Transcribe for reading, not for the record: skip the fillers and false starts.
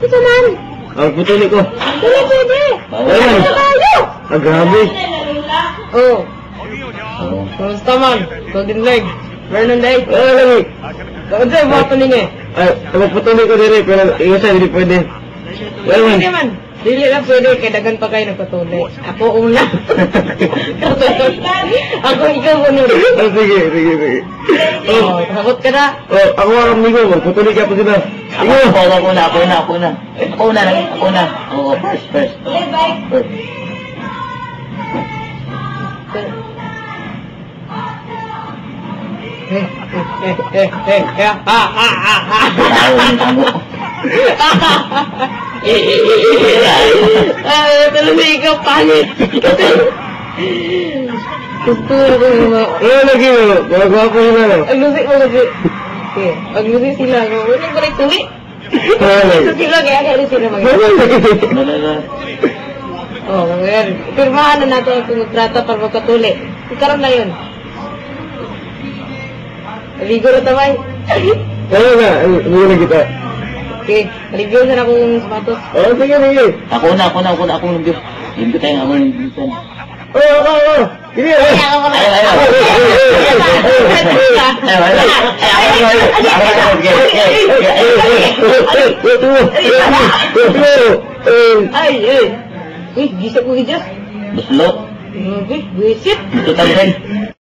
Ito man. Putuli ko. Pwede. Ayun. Tayo. Grabe. Oh. Kamusta man? Golden leg. Vernon leg. Lagi. Kasi mga tuling eh. Putuli ko diri, pero isa hindi pwede. Hindi man. Dili lang pwede, kaya dagan pa kayo nagpatuloy. Ako una. Ako ikaw una. Sige. Takot ka na. Ako ang amigo, putuli ka po sila. Ako na. Oo, first. Talaga ikaw pangit. Gusto ko naman. Lagi mo, gwapo na. Aglusik mo kasi. Okay, aglusik sila. Walang balik tuloy. Gusto sila, kaya sila mag-ibig. Oh, ngayon. Pirmahan na natin ang kontrata para magkatuli. Ikaroon na yun. Ligo na tamay. Ano na, ligo na kita. Okay, ligo na akong sapatos. Sige. Ako na. Ako nung Hindi tayo nga mga nagbisan. Sige. Ay. Uy, gisip ko hijab. Buslot. Uy, buisit. Ito tayo rin.